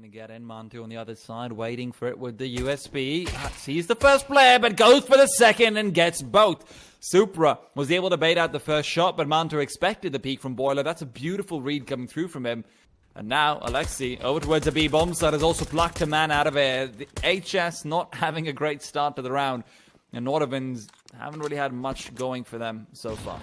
Looking to get in, Mantu on the other side, waiting for it with the USB. Sees the first player, but goes for the second and gets both. Supra was able to bait out the first shot, but Mantu expected the peek from Boiler. That's a beautiful read coming through from him. And now, Alexi, over towards the B bomb side, has also plucked a man out of air. The HS not having a great start to the round. And Nordavinds haven't really had much going for them so far.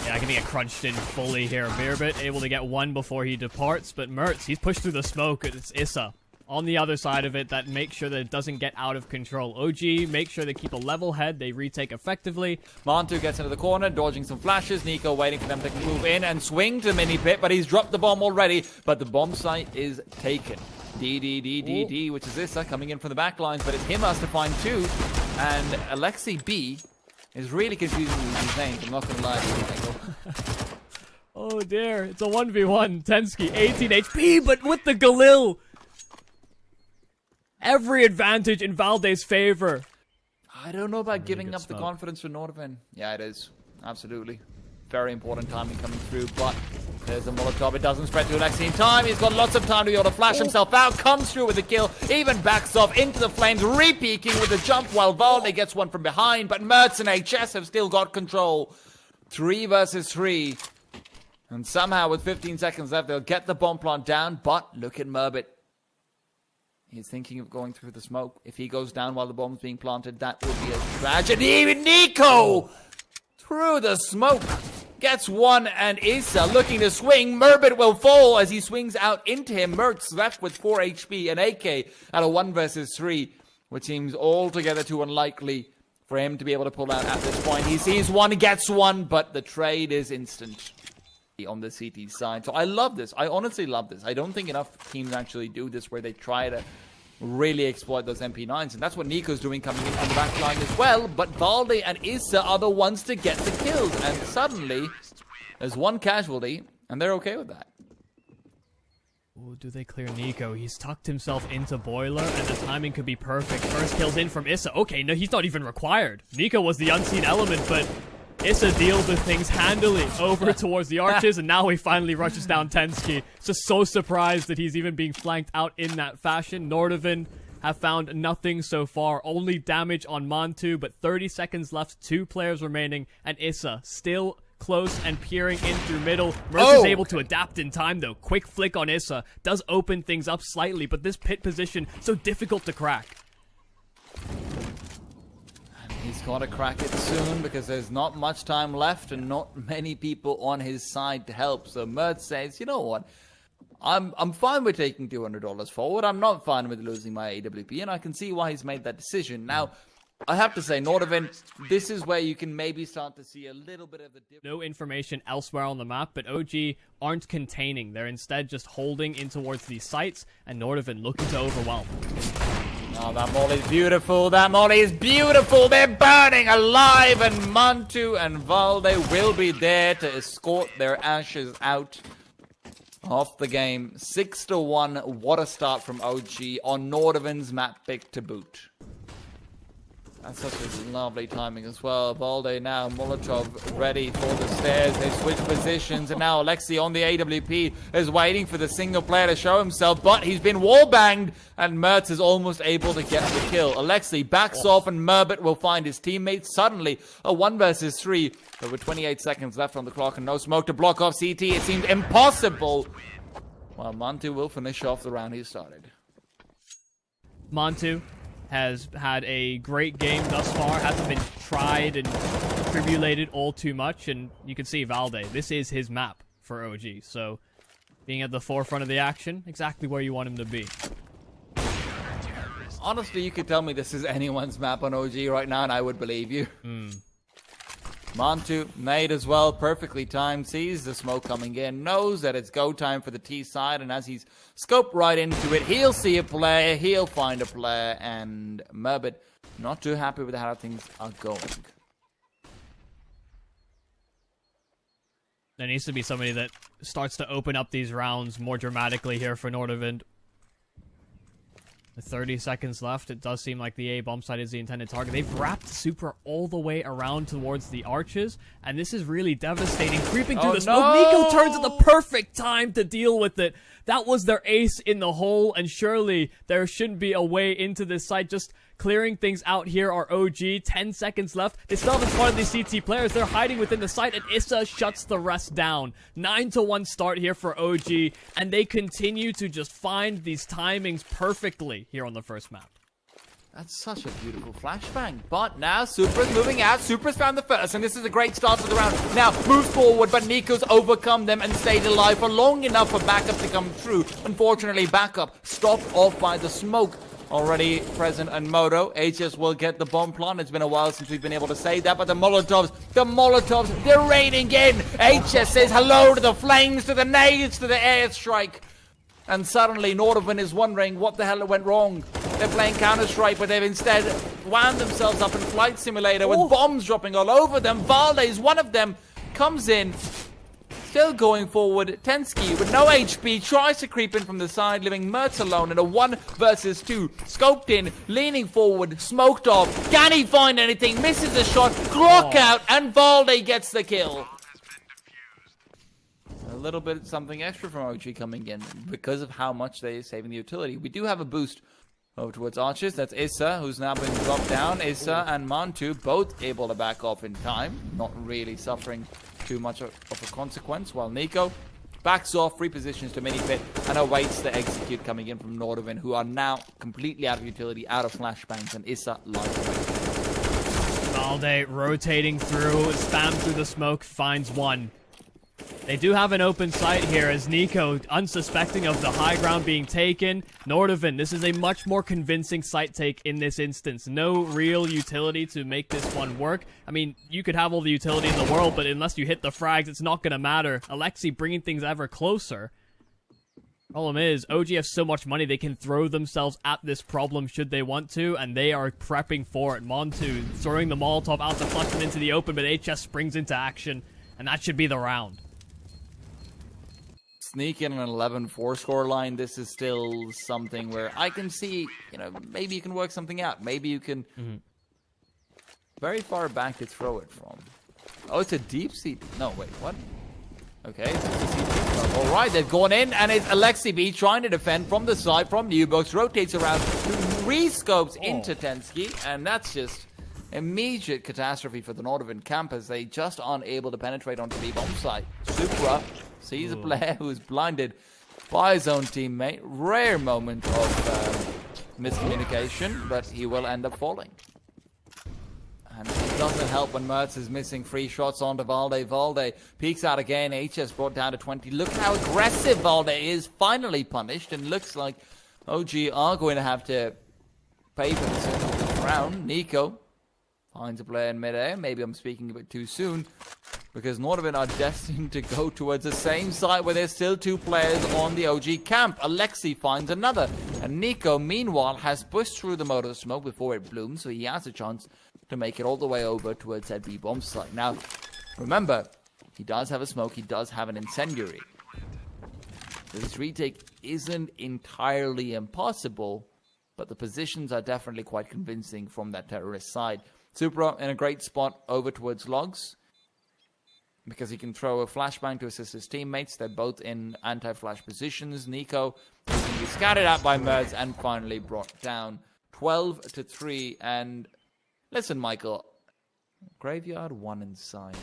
Yeah, gonna get crunched in fully here. Mirbit able to get one before he departs, but Mertz, he's pushed through the smoke. It's Issa on the other side of it that makes sure that it doesn't get out of control. OG make sure they keep a level head, they retake effectively. Mantu gets into the corner, dodging some flashes. NIKO waiting for them to move in and swing to the mini pit, but he's dropped the bomb already, but the bomb site is taken. D, which is Issa coming in from the back lines, but it's him has to find two, and Alexi B is really confusing with these names, I'm not gonna lie to you, Michael. Oh dear, it's a 1v1. Tensky, 18 HP, but with the Galil. Every advantage in Valde's favor. I don't know about Really giving good up the smoke. confidence for Nordavind. Yeah, it is. Absolutely. Very important timing coming through, but there's a Molotov. It doesn't spread to Alexi in time. He's got lots of time to be able to flash himself out. Comes through with a kill. Even backs off into the flames. Re-peeking with a jump while Valde gets one from behind. But Mertz and HS have still got control. 3 versus 3. And somehow with 15 seconds left, they'll get the bomb plant down. But look at Mirbit. He's thinking of going through the smoke. If he goes down while the bomb's being planted, that would be a tragedy. Even NIKO through the smoke gets one, and Issa looking to swing. Mirbit will fall as he swings out into him. Mertz left with 4 HP and AK at a 1 versus 3, which seems altogether too unlikely for him to be able to pull out at this point. He sees one, gets one, but the trade is instant on the CT side. So I love this. I honestly love this. I don't think enough teams actually do this where they try to really exploit those MP9s, and that's what NIKO's doing coming in on the back line as well. But Valde and Issa are the ones to get the kills, and suddenly there's one casualty, and they're okay with that. Oh, do they clear NIKO? He's tucked himself into Boiler, and the timing could be perfect. First kill's in from Issa. Okay, no, he's not even required. NIKO was the unseen element, but Issa deals with things handily over towards the arches, and now he finally rushes down Tensky. Just so surprised that he's even being flanked out in that fashion. Nordavind have found nothing so far, only damage on Mantu, but 30 seconds left, 2 players remaining, and Issa still close and peering in through middle. Mertz is able to adapt in time though. Quick flick on Issa does open things up slightly, but this pit position so difficult to crack. He's got to crack it soon because there's not much time left and not many people on his side to help. So Mertz says, you know what? I'm fine with taking $200 forward. I'm not fine with losing my AWP, and I can see why he's made that decision. Now, I have to say, Nordavind, this is where you can maybe start to see a little bit of the difference. No information elsewhere on the map, but OG aren't containing. They're instead just holding in towards these sites, and Nordavind looking to overwhelm. Oh, that molly is beautiful. That molly is beautiful. They're burning alive, and Mantu and Valde will be there to escort their ashes out of the game. 6-1. What a start from OG on Nordavind's map pick to boot. That's such a lovely timing as well. Valde now, Molotov ready for the stairs. They switch positions, and now Alexi on the AWP is waiting for the single player to show himself, but he's been wall-banged, and Mertz is almost able to get the kill. Alexi backs off, and Mirbit will find his teammates. Suddenly, a 1 versus 3, but with 28 seconds left on the clock and no smoke to block off CT, it seems impossible. Well, Mantu will finish off the round he started. Mantu has had a great game thus far, hasn't been tried and tribulated all too much, and you can see Valde, this is his map for OG, so being at the forefront of the action, exactly where you want him to be. Honestly, you could tell me this is anyone's map on OG right now, and I would believe you. Mantu, nade as well, perfectly timed, sees the smoke coming in, knows that it's go time for the T side, and as he's scoped right into it, he'll see a player, he'll find a player, and Mirbit not too happy with how things are going. There needs to be somebody that starts to open up these rounds more dramatically here for Nordavind. 30 seconds left. It does seem like the A bomb site is the intended target. They've wrapped Super all the way around towards the arches, and this is really devastating. Creeping through the smoke, NIKO turns at the perfect time to deal with it. That was their ace in the hole, and surely there shouldn't be a way into this site. Just clearing things out here are OG. 10 seconds left. They still haven't spotted these CT players. They're hiding within the site, and Issa shuts the rest down. 9-1 start here for OG, and they continue to just find these timings perfectly here on the first map. That's such a beautiful flashbang. But now Supra's moving out. Supra's found the first, and this is a great start to the round. Now moves forward, but NIKO's overcome them and stayed alive for long enough for backup to come through. Unfortunately, backup stopped off by the smoke already present and Moto. HS will get the bomb plant. It's been a while since we've been able to say that, but the Molotovs, they're raining in. HS says hello to the flames, to the nades, to the airstrike. And suddenly Nordavind is wondering what the hell went wrong. They're playing Counter-Strike, but they've instead wound themselves up in Flight Simulator with bombs dropping all over them. Valde's one of them, comes in, still going forward. Tensky with no HP tries to creep in from the side, leaving Mertz alone in a 1 versus 2. Scoped in, leaning forward, smoked off. Can he find anything? Misses a shot, Glock out, and Valde gets the kill. A little bit something extra from OG coming in because of how much they are saving the utility. We do have a boost over towards Arches. That's Issa, who's now been dropped down. Issa and Mantu both able to back off in time, not really suffering too much of a consequence, while NIKO backs off, repositions to mini pit, and awaits the execute coming in from Nordavind, who are now completely out of utility, out of flashbangs, and Issa live away. Valde rotating through, spam through the smoke, finds one. They do have an open site here as NIKO, unsuspecting of the high ground being taken. Nordavind, this is a much more convincing site take in this instance. No real utility to make this one work. I mean, you could have all the utility in the world, but unless you hit the frags, it's not going to matter. Alexi bringing things ever closer. Problem is, OG have so much money, they can throw themselves at this problem should they want to, and they are prepping for it. Montu throwing the Molotov out to flush it into the open, but HS springs into action, and that should be the round. Sneak in an 11-4 score line. This is still something where I can see, maybe you can work something out. Maybe you can very far back to throw it from. Oh, it's a deep seat. No, wait, what? Okay, all right, they've gone in, and it's Alexi B trying to defend from the side, from Newbox, rotates around, re-scopes into Tensky, and that's just immediate catastrophe for the Nordavind camp as they just aren't able to penetrate onto the bomb site. Supra sees a player who is blinded by his own teammate. Rare moment of miscommunication, but he will end up falling. And it doesn't help when Mertz is missing free shots onto Valde. Valde peeks out again. HS brought down to 20. Look how aggressive Valde is. Finally punished, and looks like OG are going to have to pay for this round. NIKO finds a player in midair. Maybe I'm speaking a bit too soon, because Nordavind are destined to go towards the same site where there's still 2 players on the OG camp. Alexi finds another, and NIKO, meanwhile, has pushed through the motor smoke before it blooms, so he has a chance to make it all the way over towards that B bomb site. Now, remember, he does have a smoke, he does have an incendiary. So this retake isn't entirely impossible, but the positions are definitely quite convincing from that terrorist side. Supra in a great spot over towards Logs, because he can throw a flashbang to assist his teammates. They're both in anti-flash positions. NIKO can be scattered out by Mertz and finally brought down 12-3. And listen, Michael, Graveyard 1 inside.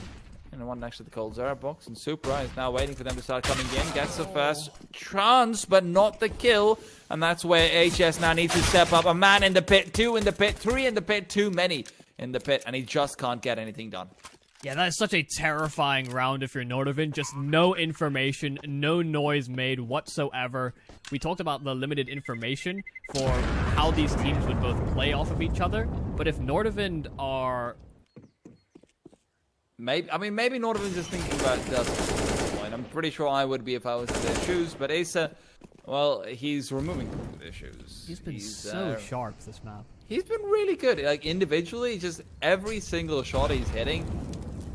And one next to the Cold Zera box. And Supra is now waiting for them to start coming in. Gets the first chance, but not the kill. And that's where HS now needs to step up. A man in the pit, 2 in the pit, 3 in the pit, too many in the pit. And he just can't get anything done. Yeah, that is such a terrifying round if you're Nordavind. Just no information, no noise made whatsoever. We talked about the limited information for how these teams would both play off of each other. But if Nordavind are... maybe Nordavind just thinking about dust at this point. I'm pretty sure I would be if I was in their shoes. But Asa, well, he's removing their shoes. He's been so sharp this map. He's been really good. Like, individually, just every single shot he's hitting,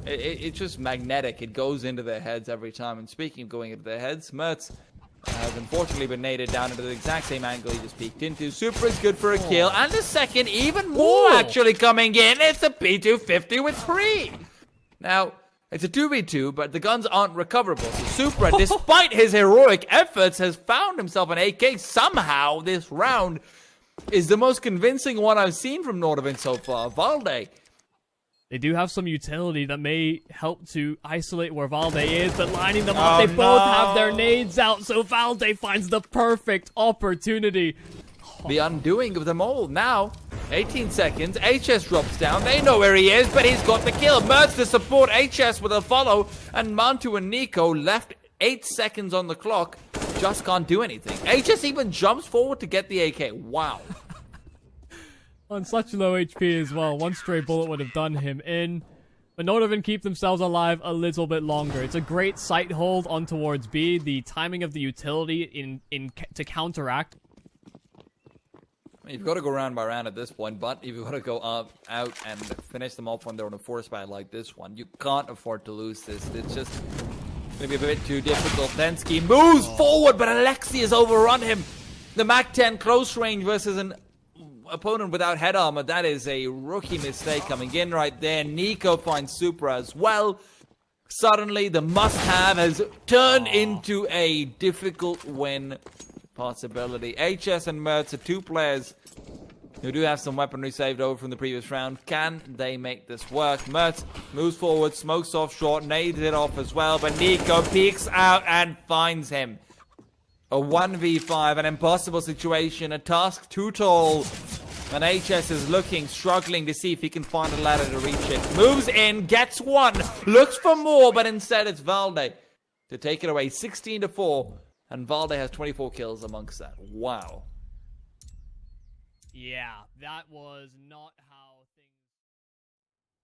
it's just magnetic. It goes into their heads every time. And speaking of going into their heads, Mertz has unfortunately been naded down into the exact same angle he just peeked into. Super is good for a kill, and a second, even more actually coming in. It's a P250 with 3. Now, it's a 2v2, but the guns aren't recoverable. So Supra, despite his heroic efforts, has found himself an AK. Somehow, this round is the most convincing one I've seen from Nordavind so far. Valde. They do have some utility that may help to isolate where Valde is, but lining them up, they both have their nades out, so Valde finds the perfect opportunity. The undoing of them all. Now, 18 seconds, HS drops down. They know where he is, but he's got the kill. Mertz to support HS with a follow, and Mantu and NIKO left 8 seconds on the clock. Just can't do anything. HS even jumps forward to get the AK. Wow. On such low HP as well, one stray bullet would have done him in. But Nordavind keep themselves alive a little bit longer. It's a great sight hold on towards B. The timing of the utility to counteract. You've got to go round by round at this point, but if you've got to go out and finish them off when they're on a force fight like this one, you can't afford to lose this. It's just maybe a bit too difficult. Densky moves forward, but Alexi has overrun him. The Mac-10 close range versus an opponent without head armor. That is a rookie mistake coming in right there. NIKO finds Supra as well. Suddenly, the must-have has turned into a difficult win possibility. HS and Mertz are 2 players who do have some weaponry saved over from the previous round. Can they make this work? Mertz moves forward, smokes off short, nades it off as well, but NIKO peeks out and finds him. A 1v5, an impossible situation, a task too tall. And HS is looking, struggling to see if he can find a ladder to reach it. Moves in, gets one, looks for more, but instead it's Valde to take it away. 16-4, and Valde has 24 kills amongst that. Wow. Yeah, that was not how things...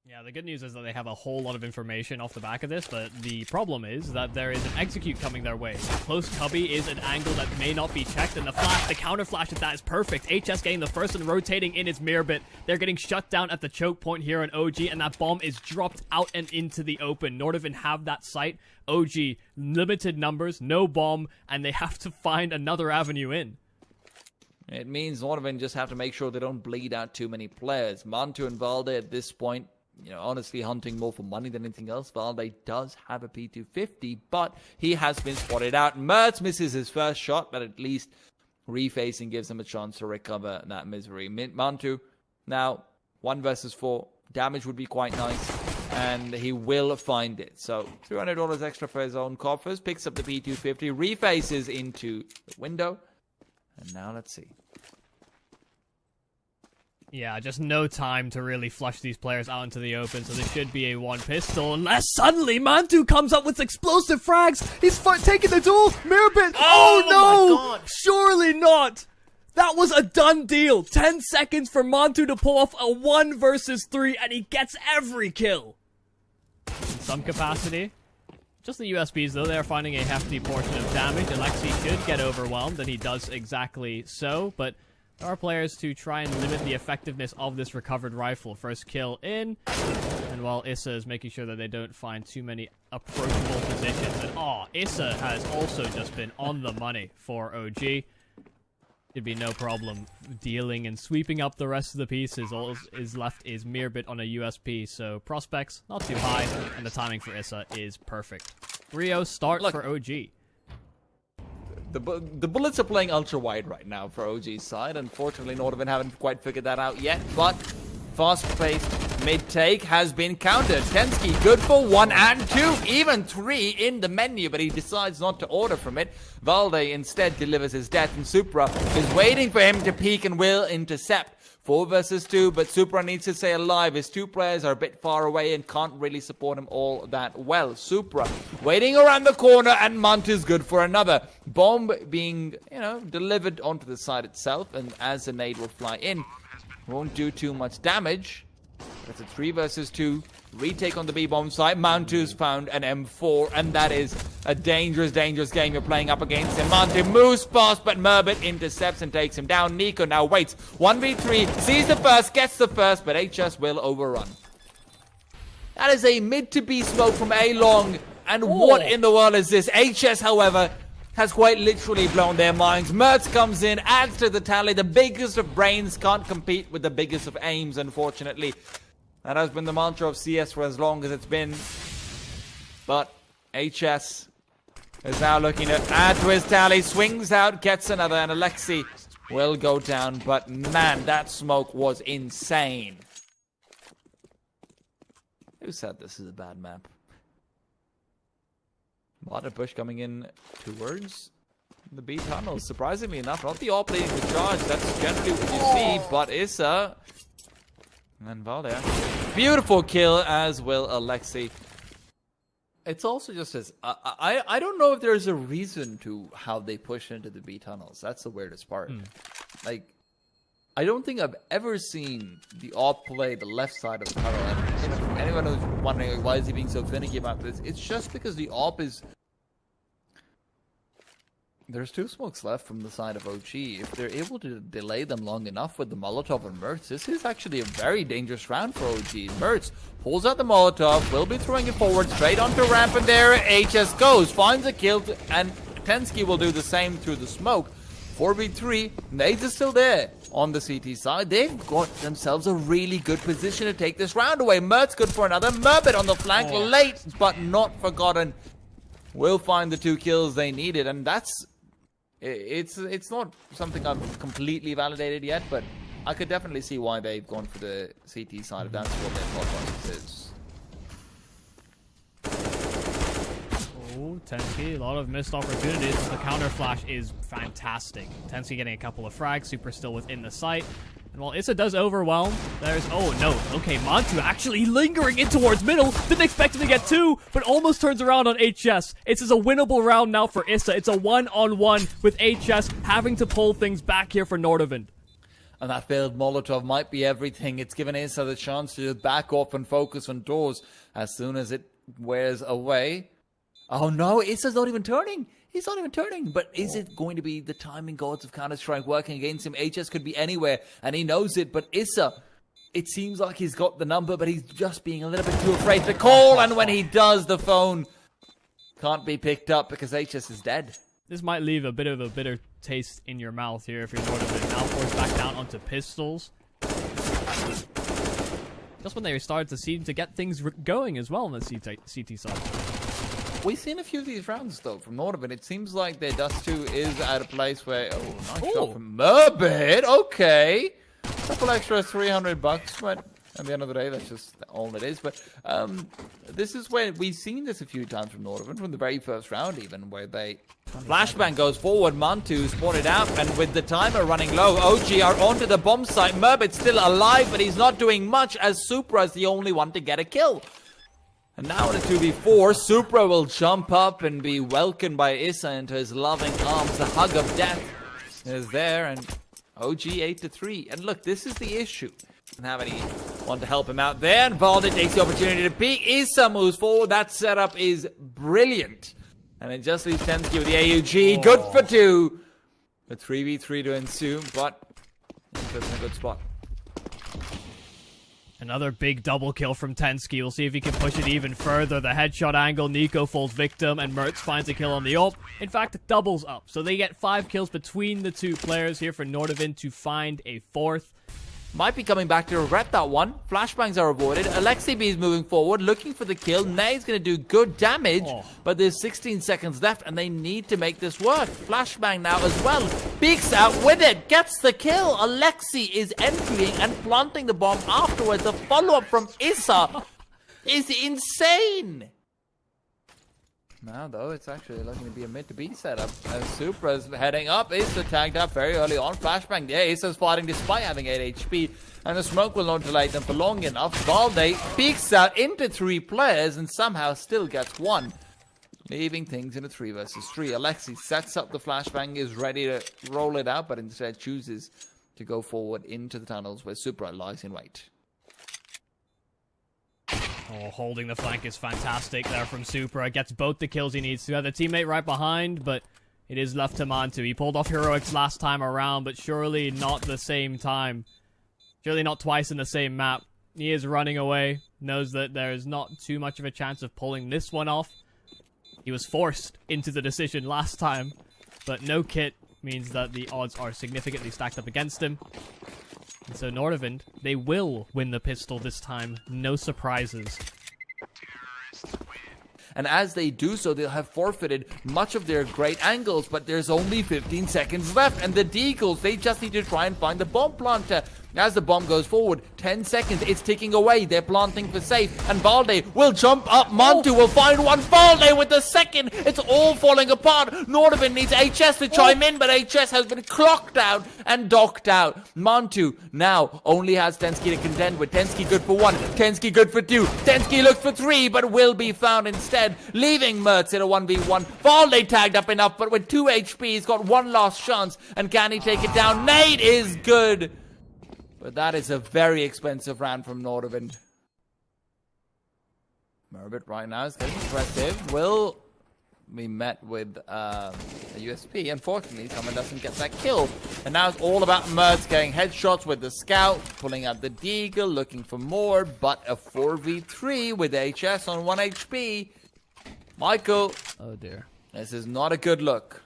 Yeah, the good news is that they have a whole lot of information off the back of this, but the problem is that there is an execute coming their way. Close cubby is an angle that may not be checked, and the flash, the counter flash of that is perfect. HS getting the first and rotating in its mirror bit. They're getting shut down at the choke point here on OG, and that bomb is dropped out and into the open. Nordavind have that site. OG, limited numbers, no bomb, and they have to find another avenue in. It means Nordavind just have to make sure they don't bleed out too many players. Mantu and Valde at this point, you know, honestly hunting more for money than anything else. Valde does have a P250, but he has been spotted out. Mertz misses his first shot, but at least refacing gives him a chance to recover that misery. Mantu, now 1 versus 4. Damage would be quite nice, and he will find it. So $300 extra for his own coffers. Picks up the P250, refaces into the window, and now let's see. Yeah, just no time to really flush these players out into the open, so this should be a 1 pistol, unless suddenly Mantu comes up with explosive frags! He's taking the duel! Mirror bit! Oh no! My God. Surely not! That was a done deal! 10 seconds for Mantu to pull off a 1 versus 3, and he gets every kill! In some capacity. Just the USBs, though, they're finding a hefty portion of damage. Alexi should get overwhelmed, and he does exactly so, but there are players to try and limit the effectiveness of this recovered rifle. First kill in, and while Issa is making sure that they don't find too many approachable positions. And Issa has also just been on the money for OG. It'd be no problem dealing and sweeping up the rest of the pieces. All is left is Mirbit on a USP, so prospects not too high, and the timing for Issa is perfect. 3-0 start for OG. The bullets are playing ultra wide right now for OG's side. Unfortunately, Nordavind haven't quite figured that out yet, but fast-paced mid-take has been countered. Tensky good for 1 and 2, even 3 in the menu, but he decides not to order from it. Valde instead delivers his death, and Supra is waiting for him to peek and will intercept. 4 versus 2, but Supra needs to stay alive. His 2 players are a bit far away and can't really support him all that well. Supra waiting around the corner, and Mantu's good for another. Bomb being, delivered onto the side itself, and as the nade will fly in, won't do too much damage. It's a 3 versus 2. Retake on the B-bomb side. Mantu's found an M4, and that is a dangerous, dangerous game you're playing up against him. Mantu moves past, but Mirbit intercepts and takes him down. NIKO now waits. 1v3, sees the first, gets the first, but HS will overrun. That is a mid to B smoke from A long, and what in the world is this? HS, however, has quite literally blown their minds. Mertz comes in, adds to the tally. The biggest of brains can't compete with the biggest of aims, unfortunately. That has been the mantra of CS for as long as it's been. But HS is now looking to add to his tally. Swings out, gets another, and Alexi will go down. But man, that smoke was insane. Who said this is a bad map? Water push coming in towards the B tunnel. Surprisingly enough, not the AWP leading the charge. That's generally what you see. But Issa and Valder. Beautiful kill, as will Alexi. It's also just as I don't know if there's a reason to how they push into the B tunnels. That's the weirdest part. Like, I don't think I've ever seen the AWP play the left side of the tunnel. And if anyone who's wondering like, why is he being so finicky about this, it's just because the AWP is. There's 2 smokes left from the side of OG. If they're able to delay them long enough with the Molotov and Mertz, this is actually a very dangerous round for OG. Mertz pulls out the Molotov, will be throwing it forward straight onto ramp, and there HS goes. Finds a kill, and Tensky will do the same through the smoke. 4v3, Nades is still there on the CT side. They've got themselves a really good position to take this round away. Mertz good for another. Murbit on the flank, late but not forgotten. Will find the 2 kills they needed, and that's... It's not something I've completely validated yet, but I could definitely see why they've gone for the CT side if that's what their thought process is. Oh, Tensky, a lot of missed opportunities. The counter flash is fantastic. Tensky getting a couple of frags, Super still within the site. And while Issa does overwhelm, there's... Oh, no. Okay, Mantu actually lingering in towards middle. Didn't expect him to get 2, but almost turns around on HS. It's a winnable round now for Issa. It's a 1-on-1 with HS having to pull things back here for Nordavind. And that failed Molotov might be everything. It's given Issa the chance to just back off and focus on doors as soon as it wears away. Oh, no. Issa's not even turning. He's not even turning, but is it going to be the timing gods of Counter-Strike working against him? HS could be anywhere, and he knows it, but Issa, it seems like he's got the number, but he's just being a little bit too afraid to call, and when he does, the phone can't be picked up because HS is dead. This might leave a bit of a bitter taste in your mouth here if you're Nordavind. Now forced back down onto pistols. Just when they started to seem to get things going as well on the CT side. We've seen a few of these rounds, though, from Nordavind. It seems like their Dust 2 is at a place where... Oh, nice shot from Murbit. Okay. Couple extra $300, but at the end of the day, that's just all it is. But this is where we've seen this a few times from Nordavind, from the very first round even, where they... Flashbang goes forward, Mantu spotted out, and with the timer running low, OG are onto the bomb site. Murbit's still alive, but he's not doing much, as Supra is the only one to get a kill. And now in a 2v4, Supra will jump up and be welcomed by Issa into his loving arms. The hug of death is there, and OG 8-3. And look, this is the issue. Doesn't have anyone to help him out there, and Valder takes the opportunity to peek. Issa moves forward. That setup is brilliant. And it just leaves Tensky with the AUG. Good for 2. A 3v3 to ensue, but it's in a good spot. Another big double kill from Tensky. We'll see if he can push it even further. The headshot angle, NIKO falls victim, and Mertz finds a kill on the AWP. In fact, it doubles up. So they get 5 kills between the 2 players here for Nordavind to find a 4th. Might be coming back to regret that one. Flashbangs are avoided. Alexi B is moving forward, looking for the kill. Nay's going to do good damage, but there's 16 seconds left, and they need to make this work. Flashbang now as well. Peeks out with it, gets the kill. Alexi is entering and planting the bomb afterwards. The follow-up from Issa is insane. Now, though, it's actually looking to be a mid to B setup. As Supra's heading up, Issa tagged up very early on. Flashbang, yeah, Issa's fighting despite having 8 HP. And the smoke will not delay them for long enough. Valde peeks out into 3 players and somehow still gets 1. Leaving things in a 3 versus 3. Alexi sets up the flashbang, is ready to roll it out, but instead chooses to go forward into the tunnels where Supra lies in wait. Oh, holding the flank is fantastic there from Supra. Gets both the kills he needs to. Have the teammate right behind, but it is left to Mantu. He pulled off heroics last time around, but surely not the same time. Surely not twice in the same map. He is running away. Knows that there is not too much of a chance of pulling this one off. He was forced into the decision last time, but no kit means that the odds are significantly stacked up against him. And so Nordavind, they will win the pistol this time. No surprises. And as they do so, they'll have forfeited much of their great angles, but there's only 15 seconds left, and the Deagles, they just need to try and find the bomb planter. As the bomb goes forward, 10 seconds, it's ticking away, they're planting for safe, and Valde will jump up, Mantu will find one, Valde with the second, it's all falling apart. Nordavind needs HS to chime in, but HS has been clocked out and docked out. Mantu now only has Tensky to contend with. Tensky good for 1, Tensky good for 2, Tensky looks for 3, but will be found instead, leaving Mertz in a 1v1. Valde tagged up enough, but with 2 HP, he's got one last chance, and can he take it down? Nade is good! But that is a very expensive round from Nordavind. Merbit right now is getting aggressive. Will be met with a USP. Unfortunately, someone doesn't get that kill. And now it's all about Mertz getting headshots with the scout, pulling out the Deagle, looking for more, but a 4v3 with HS on 1 HP. Michael. Oh dear. This is not a good look.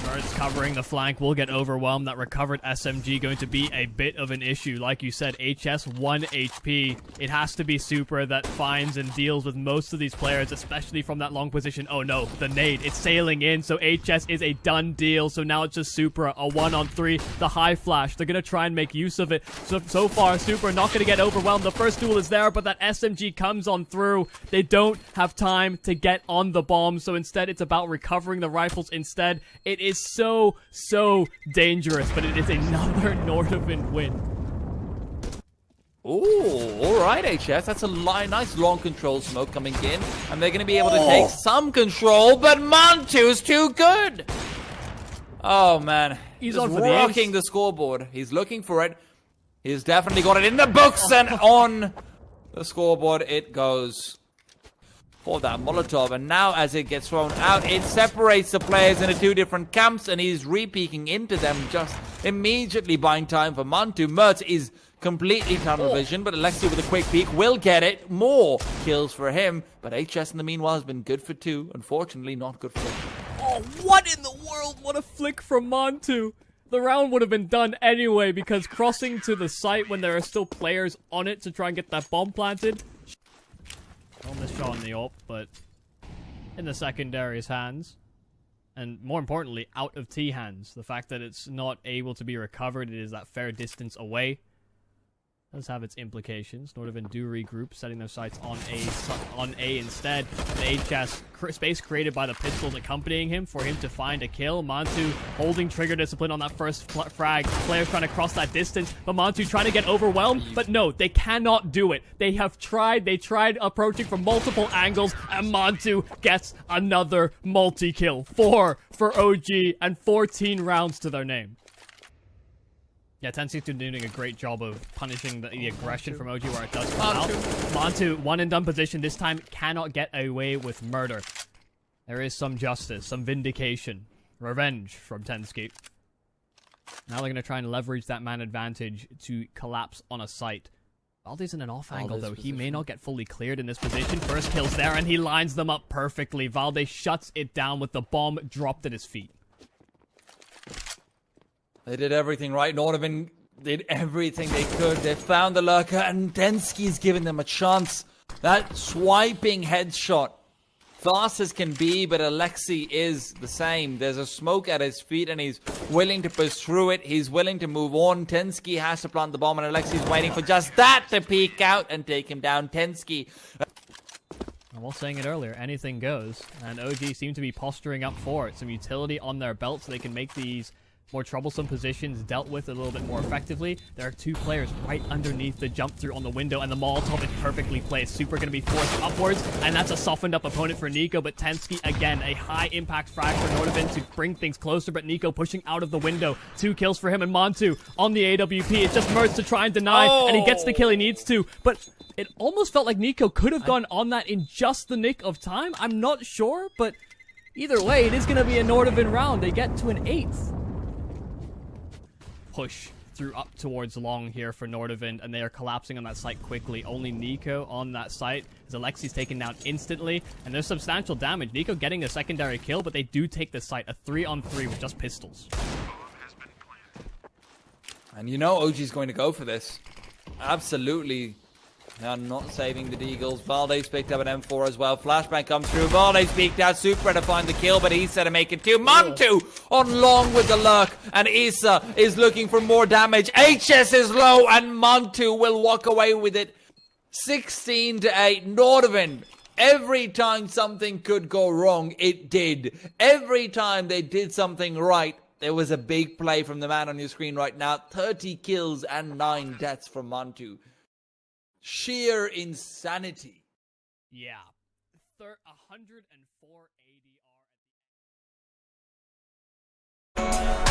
Mertz covering the flank will get overwhelmed. That recovered SMG going to be a bit of an issue. Like you said, HS 1 HP. It has to be Supra that finds and deals with most of these players, especially from that long position. Oh no, the nade, it's sailing in, so HS is a done deal. So now it's just Supra, a 1-on-3, the high flash. They're going to try and make use of it. So far, Supra not going to get overwhelmed. The first duel is there, but that SMG comes on through. They don't have time to get on the bomb, so instead it's about recovering the rifles instead. It is so dangerous, but it is another Nordavind win. Ooh, alright HS, that's a nice long control smoke coming in, and they're going to be able to take some control, but Mantu's too good! Oh man, he's just on for rocking the scoreboard. He's looking for it. He's definitely got it in the books, and on the scoreboard it goes. For that Molotov, and now as it gets thrown out, it separates the players into 2 different camps, and he's re-peeking into them, just immediately buying time for Mantu. Mertz is completely tunnel vision, but Alexi with a quick peek will get it. More kills for him, but HS in the meanwhile has been good for 2. Unfortunately, not good for 1. Oh, what in the world? What a flick from Mantu. The round would have been done anyway, because crossing to the site when there are still players on it to try and get that bomb planted. Almost shot in the AWP, but in the secondary's hands. And more importantly, out of T hands. The fact that it's not able to be recovered, it is that fair distance away. Does have its implications. Nordavind do regroup, setting their sights on A instead. The HS space created by the pistols accompanying him for him to find a kill. Mantu holding trigger discipline on that first frag. Players trying to cross that distance, but Mantu trying to get overwhelmed. But no, they cannot do it. They have tried. They tried approaching from multiple angles, and Mantu gets another multi-kill. 4 for OG and 14 rounds to their name. Yeah, Tensky's doing a great job of punishing the aggression from OG where it does come out. Mantu, one and done position, this time cannot get away with murder. There is some justice, some vindication, revenge from Tensky. Now they're going to try and leverage that man advantage to collapse on a site. Valde's in an off angle though, he may not get fully cleared in this position. First kill's there and he lines them up perfectly. Valde shuts it down with the bomb dropped at his feet. They did everything right. Nordavind did everything they could. They found the lurker, and Tensky's giving them a chance. That swiping headshot, fast as can be, but Alexi is the same. There's a smoke at his feet, and he's willing to push through it. He's willing to move on. Tensky has to plant the bomb, and Alexi's waiting for just that to peek out and take him down. Tensky. I was saying it earlier, anything goes, and OG seem to be posturing up for it. Some utility on their belt so they can make these more troublesome positions dealt with a little bit more effectively. There are 2 players right underneath the jump through on the window, and the Molotov is perfectly placed. Super going to be forced upwards, and that's a softened up opponent for NIKO, but Tensky, again, a high impact frag for Nordavind to bring things closer, but NIKO pushing out of the window. 2 kills for him, and Mantu on the AWP. It's just Mertz to try and deny, and he gets the kill he needs to, but it almost felt like NIKO could have gone on that in just the nick of time. I'm not sure, but either way, it is going to be a Nordavind round. They get to an 8th. Push through up towards long here for Nordavind, and they are collapsing on that site quickly. Only NIKO on that site, as Alexi's taken down instantly, and there's substantial damage. NIKO getting a secondary kill, but they do take the site, a 3-on-3 with just pistols. And you know OG's going to go for this. Absolutely. Now not saving the Deagles. Valde's picked up an M4 as well. Flashbang comes through. Valde's peeked out. Super to find the kill, but he's set to make it too. Mantu on long with the lurk. And Issa is looking for more damage. HS is low, and Mantu will walk away with it. 16-8. Nordavind. Every time something could go wrong, it did. Every time they did something right, there was a big play from the man on your screen right now. 30 kills and 9 deaths from Mantu. Sheer insanity. Yeah. 104 ADR.